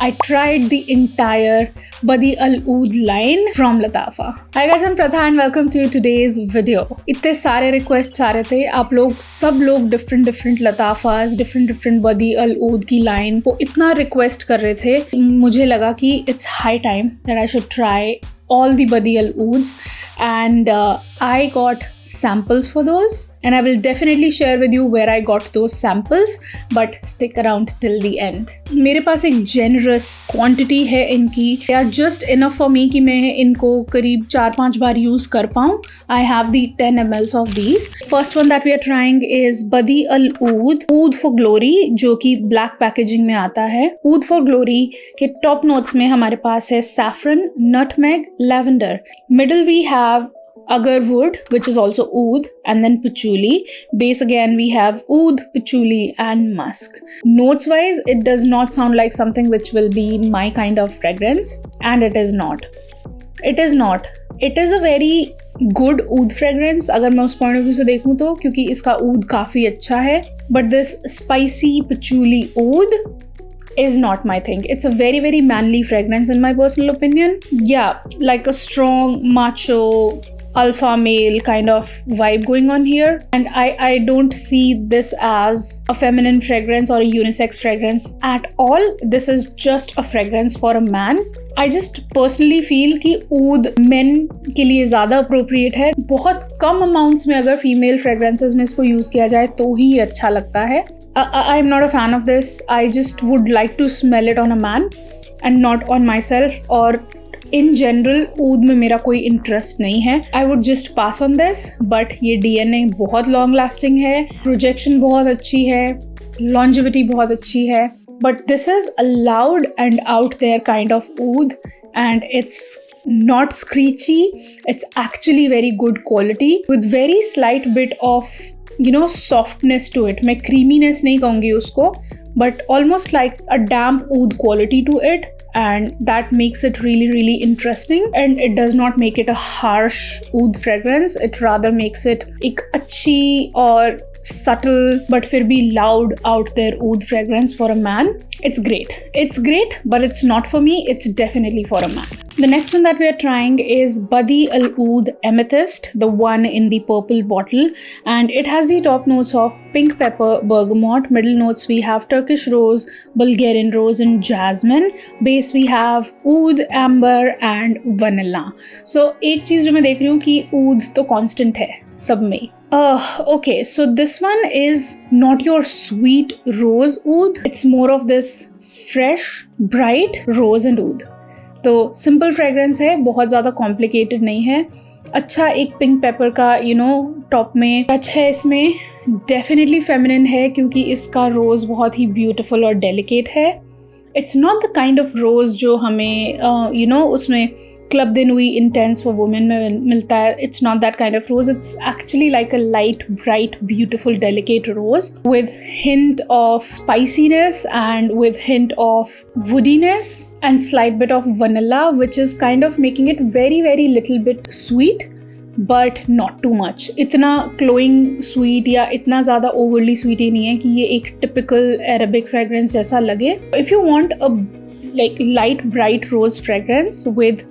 I tried the entire Badi Al Oud line from Latafa. Hi guys, I'm Pratha and welcome to today's video. इतने सारे requests आ रहे थे, आप लोग सब लोग different Latafas, different Badi Al Oud की line वो इतना request कर रहे थे, मुझे लगा कि it's high time that I should try all the Badi Al Ouds, and I got samples for those, and I will definitely share with you where I got those samples, but stick around till the end. मेरे पास एक generous quantity है इनकी, they are just enough for me कि मैं इनको करीब 4-5 बार use कर पाऊँ. I have the 10 ml of these. First one that we are trying is Badi Al Oud, Oud for Glory, जो कि black packaging में आता है. Oud for Glory के top notes में हमारे पास है saffron, nutmeg, lavender. Middle we have agarwood, which is also oud, and then patchouli. Base again we have oud, patchouli and musk. Notes wise, it does not sound like something which will be my kind of fragrance, and it is not. It is not. It is a very good oud fragrance अगर मैं उस point of view से देखूँ तो, क्योंकि इसका oud काफ़ी अच्छा है. But this spicy patchouli oud is not my thing. It's a very manly fragrance in my personal opinion. Yeah, like a strong macho alpha male kind of vibe going on here, and I don't see this as a feminine fragrance or a unisex fragrance at all. This is just a fragrance for a man. I just personally feel कि oud men के लिए ज़्यादा appropriate है. बहुत कम amounts में अगर female fragrances में इसको use किया जाए तो ही अच्छा लगता है. I'm not a fan of this. I just would like to smell it on a man and not on myself, और in general oud में मेरा कोई interest नहीं है. I would just pass on this, but ये DNA बहुत long lasting है, projection बहुत अच्छी है, longevity बहुत अच्छी है, but this is a loud and out there kind of oud, and it's not screechy. It's actually very good quality with very slight bit of softness to it. मैं creaminess नहीं कहूँगी उसको, but almost like a damp oud quality to it, and that makes it really interesting, and it does not make it a harsh oud fragrance. It rather makes it एक अच्छी और subtle but फिर भी loud out there oud fragrance for a man. It's great, but it's not for me. It's definitely for a man. The next one that we are trying is Badi Al Oud Amethyst, the one in the purple bottle, and it has the top notes of pink pepper, bergamot. Middle notes we have Turkish rose, Bulgarian rose and jasmine. Base we have oud, amber and vanilla. So एक चीज़ जो मैं देख रही हूँ कि oud तो constant है सब में. Okay, so this one is not your sweet rose oud. It's more of this fresh, bright rose and oud. तो simple fragrance है, बहुत ज़्यादा complicated नहीं है. अच्छा एक pink pepper का top में touch है इसमें. Definitely feminine है क्योंकि इसका rose बहुत ही beautiful और delicate है. It's not the kind of rose जो हमें उसमें Club de Nuit Intense for women में मिलता है. It's not that kind of rose. It's actually like a light, bright, beautiful, delicate rose with hint of spiciness and with hint of woodiness and slight bit of vanilla, which is kind of making it very little bit sweet, but not too much. इतना cloying sweet या इतना ज़्यादा overly sweet ही नहीं है कि ये एक typical Arabic fragrance जैसा लगे. If you want a like light bright rose fragrance with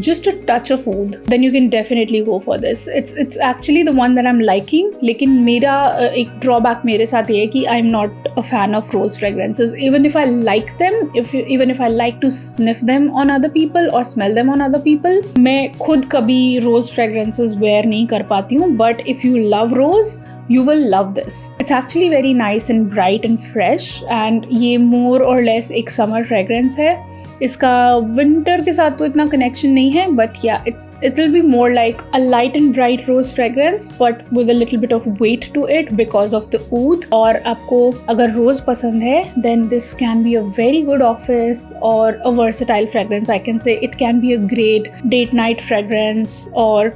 just a touch of oud, then you can definitely go for this. It's actually the one that I'm liking, लेकिन मेरा एक drawback मेरे साथ ये है कि I'm not a fan of rose fragrances. Even if I like them, even if I like to sniff them on other people or smell them on other people, मैं खुद कभी rose fragrances wear नहीं कर पाती हूँ. But if you love rose, you will love this. It's actually very nice and bright and fresh, and ये more or less एक summer fragrance है. इसका winter के साथ तो इतना connection नहीं है, but yeah, it will be more like a light and bright rose fragrance, but with a little bit of weight to it because of the oud. और आपको अगर rose पसंद है, then this can be a very good office or a versatile fragrance. I can say it can be a great date night fragrance, or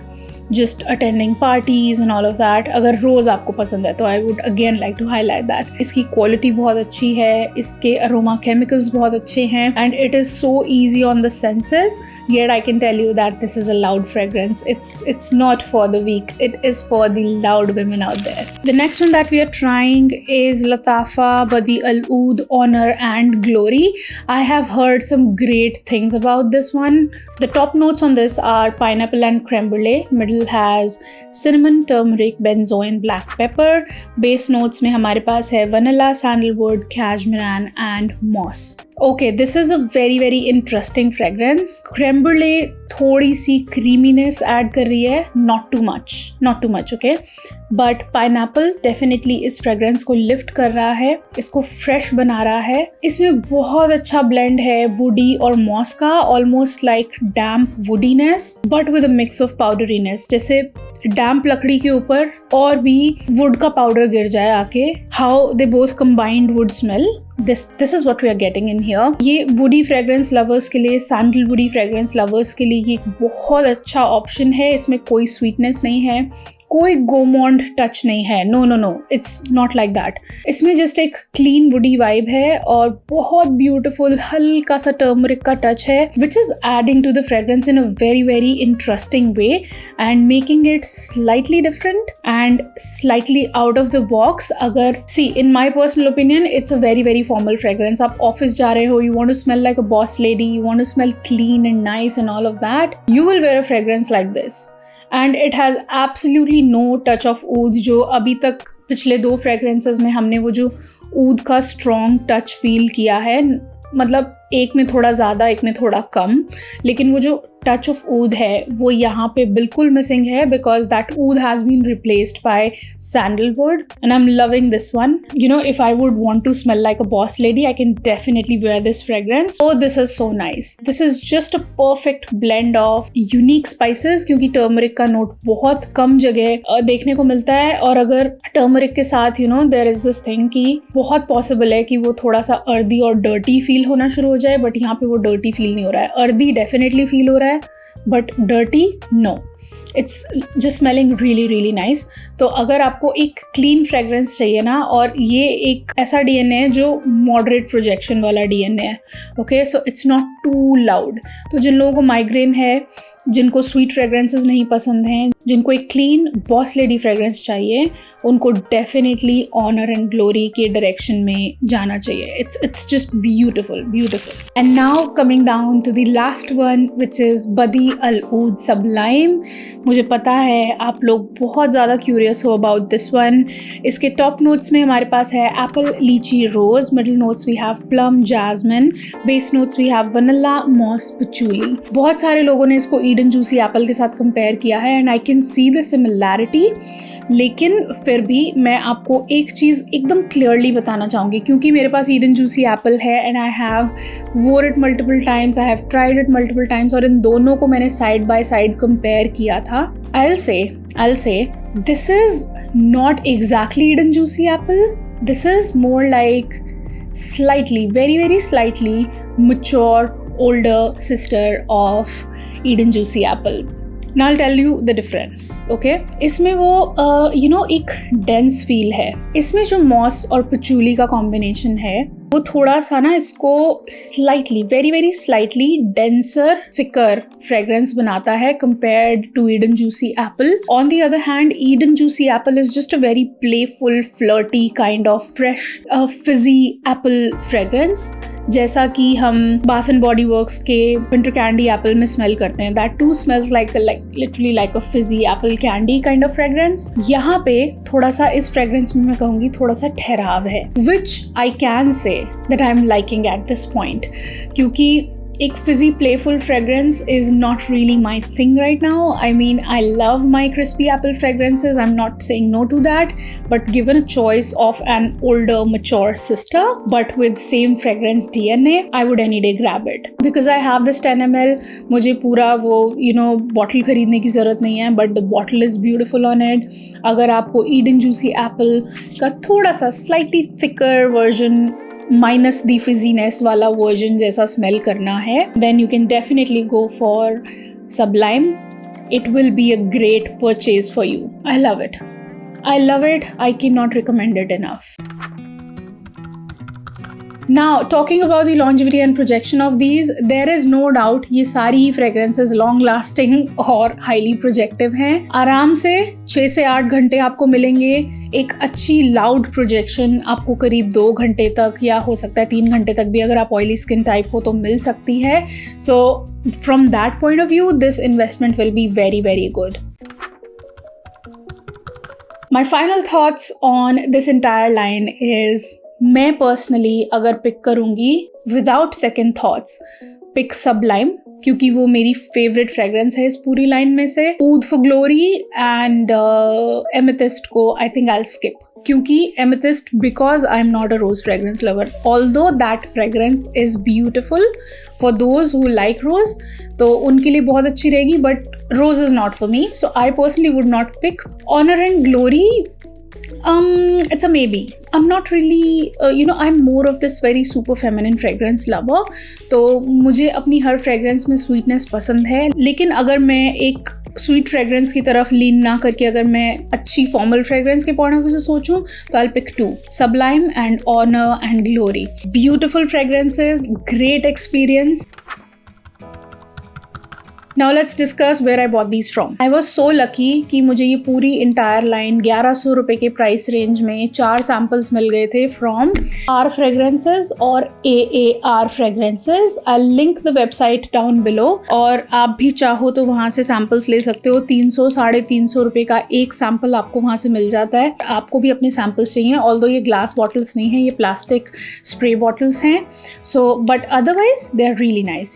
just attending parties and all of that. अगर रोज़ आपको पसंद है तो I would again like to highlight that. इसकी quality बहुत अच्छी है, इसके aroma chemicals बहुत अच्छे हैं, and it is so easy on the senses. Yet I can tell you that this is a loud fragrance. It's not for the weak. It is for the loud women out there. The next one that we are trying is Latafa Badi Al Oud Honor and Glory. I have heard some great things about this one. The top notes on this are pineapple and creme brulee. Middle has cinnamon, turmeric, benzoin, black pepper. Base notes में हमारे पास है vanilla, sandalwood, cashmere and moss. Okay, this is a very very interesting fragrance. Creme brulee थोड़ी सी creaminess add कर रही है, not too much, okay? But pineapple definitely इस fragrance को lift कर रहा है, इसको fresh बना रहा है. इसमें बहुत अच्छा blend है woody और moss का, almost like damp woodiness, but with a mix of powderiness. जैसे डैम्प लकड़ी के ऊपर और भी वुड का पाउडर गिर जाए आके, how they both combined would smell. This is what we are getting in here. ये वुडी फ्रेग्रेंस लवर्स के लिए, सैंडलवुडी फ्रेग्रेंस लवर्स के लिए ये एक बहुत अच्छा ऑप्शन है. इसमें कोई स्वीटनेस नहीं है, कोई गोमोंड टच नहीं है. No, it's not like that. इसमें जस्ट एक क्लीन वुडी वाइब है और बहुत ब्यूटिफुल हल्का सा टर्मरिक का टच है, which is adding to the fragrance in a very very interesting way and making it slightly different and slightly out of the box. अगर see in my personal opinion it's a very very formal fragrance. आप office जा रहे हो, you want to smell like a boss lady, you want to smell clean and nice and all of that, you will wear a fragrance like this. And it has absolutely no touch of oud. जो अभी तक पिछले 2 fragrances में हमने वो जो ऊद का strong touch feel किया है, मतलब एक में थोड़ा ज़्यादा एक में थोड़ा कम, लेकिन वो जो टच ऑफ ऊद है वो यहाँ पे बिल्कुल मिसिंग है, because that oud has been replaced by sandalwood and I am loving this one. You know, if I would want to smell like a boss lady, I can definitely wear this fragrance. So this is so nice. This is just a perfect blend of unique spices, क्योंकि turmeric का note बहुत कम जगह देखने को मिलता है. और अगर टर्मरिक के साथ you know there is this thing कि बहुत पॉसिबल है कि वो थोड़ा सा अर्दी और डर्टी फील होना शुरू हो जाए, बट यहाँ पे वो डर्टी फील नहीं हो रहा है. अर्दी डेफिनेटली फील हो रहा है, but dirty no. It's just smelling really really nice. तो अगर आपको एक clean fragrance चाहिए ना, और ये एक ऐसा DNA है जो moderate projection वाला DNA है, okay? So it's not too loud. तो जिन लोगों को माइग्रेन है, जिनको स्वीट फ्रेग्रेंसेस नहीं पसंद हैं, जिनको एक क्लीन बॉस लेडी फ्रेग्रेंस चाहिए, उनको डेफिनेटली ऑनर एंड ग्लोरी के डायरेक्शन में जाना चाहिए. It's just beautiful. And now coming down to the last one, which is बदी अल ऊद सबलाइम. मुझे पता है आप लोग बहुत ज़्यादा क्यूरियस हो अबाउट दिस वन. इसके टॉप नोट्स में हमारे पास है apple, lychee, rose. Middle notes we have plum, jasmine. Base notes we have vanilla, moss, patchouli. बहुत सारे लोगों ने इसको ईडन जूसी एप्पल के साथ कंपेयर किया है, and I can see the similarity. लेकिन फिर भी मैं आपको एक चीज़ एकदम क्लियरली बताना चाहूँगी, क्योंकि मेरे पास ईडन जूसी एप्पल है एंड आई हैव वोर it multiple times, I have tried it multiple times, और इन दोनों को मैंने साइड बाय साइड कंपेयर किया था. I'll say this is not exactly Eden Juicy apple. This is more like slightly, very very slightly mature older sister of Eden Juicy apple. Now I'll tell you the difference, okay? इसमें वो एक dense feel है. इसमें जो moss और patchouli का combination है, वो थोड़ा सा ना इसको slightly, very very slightly denser, thicker fragrance बनाता है compared to Eden Juicy apple. On the other hand, Eden Juicy apple is just a very playful, flirty kind of fresh, fizzy apple fragrance. जैसा कि हम bath and body works के winter candy apple में smell करते हैं, that too smells like literally like a fizzy apple candy kind of fragrance. यहाँ पे थोड़ा सा इस फ्रेग्रेंस में मैं कहूँगी थोड़ा सा ठहराव है, which I can say that I am liking at this point, क्योंकि एक fizzy playful fragrance is not really my thing right now. I mean, I love my crispy apple fragrances. I'm not saying no to that. But given a choice of an older, mature sister, but with same fragrance DNA, I would any day grab it. Because I have this 10 ml, मुझे पूरा वो bottle खरीदने की ज़रूरत नहीं है. But the bottle is beautiful on it. अगर आपको Eden Juicy Apple का थोड़ा सा slightly thicker version minus the fizziness वाला वर्जन जैसा स्मेल करना है, then you can definitely go for sublime. it will be a great purchase for you. I love it. I love it. I cannot recommend it enough. Now, talking about the longevity and projection of these, there is no doubt ये सारी ही fragrances long lasting और highly projective हैं. आराम से 6 से 8 घंटे आपको मिलेंगे. एक अच्छी loud projection आपको करीब 2 घंटे तक या हो सकता है 3 घंटे तक भी अगर आप oily skin type हो तो मिल सकती है. So from that point of view, this investment will be very, very good. My final thoughts on this entire line is, मैं पर्सनली अगर पिक करूँगी without second thoughts, pick sublime, क्योंकि वो मेरी फेवरेट फ्रेग्रेंस है इस पूरी लाइन में से. Oud for glory and amethyst को आई थिंक आई स्किप, क्योंकि amethyst, because I am not a rose fragrance lover, although that fragrance is beautiful for those who like rose, तो उनके लिए बहुत अच्छी रहेगी, but rose is not for me, so I personally would not pick. Honour and glory, it's a maybe. I'm not really, I'm more of this very super feminine fragrance lover. तो मुझे अपनी हर fragrance में sweetness पसंद है, लेकिन अगर मैं एक sweet fragrance की तरफ lean ना करके अगर मैं अच्छी formal fragrance के point of view से सोचूं तो I'll pick 2, Sublime and Honor and Glory. Beautiful fragrances, great experience. Now let's discuss where I bought these from. I was so lucky कि मुझे ये पूरी entire line 1100 रुपए के प्राइस रेंज में 4 सैम्पल्स मिल गए थे from R Fragrances और AAR Fragrances. I'll link the website down below और आप भी चाहो तो वहाँ से सैम्पल्स ले सकते हो. 300-350 रुपए का एक सैम्पल आपको वहाँ से मिल जाता है. आपको भी अपने सैम्पल्स चाहिए, ऑल्दो ये ग्लास बॉटल्स नहीं है, ये प्लास्टिक स्प्रे बॉटल्स हैं. So but otherwise they are really nice.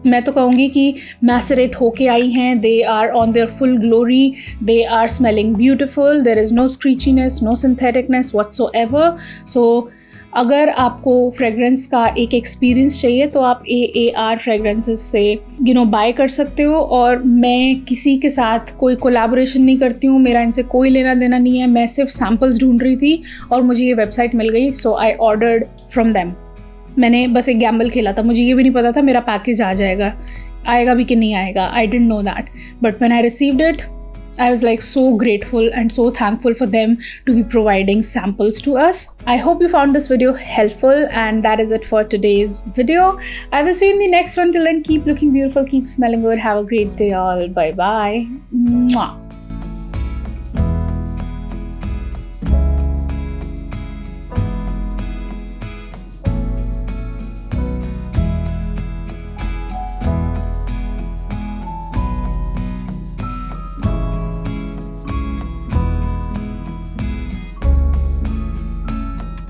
मैं तो कहूँगी कि मैसरेट होके आई हैं. They are on their full glory, they are smelling beautiful, there is no screechiness, no syntheticness whatsoever. So अगर आपको फ्रेग्रेंस का एक एक्सपीरियंस चाहिए तो आप AAR फ्रेग्रेंसेस से बाय कर सकते हो. और मैं किसी के साथ कोई कोलैबोरेशन नहीं करती हूँ, मेरा इनसे कोई लेना देना नहीं है. मैं सिर्फ सैम्पल्स ढूंढ रही थी और मुझे ये वेबसाइट मिल गई, सो आई ऑर्डर्ड फ्रॉम देम. मैंने बस एक गैम्बल खेला था, मुझे ये भी नहीं पता था मेरा पैकेज आएगा भी कि नहीं आएगा. I didn't know that, but when I received it I was like so grateful and so thankful for them to be providing samples to us. I hope you found this video helpful, and that is it for today's video. I will see you in the next one. Till then, keep looking beautiful, keep smelling good. Have a great day all. Bye bye. Mwah.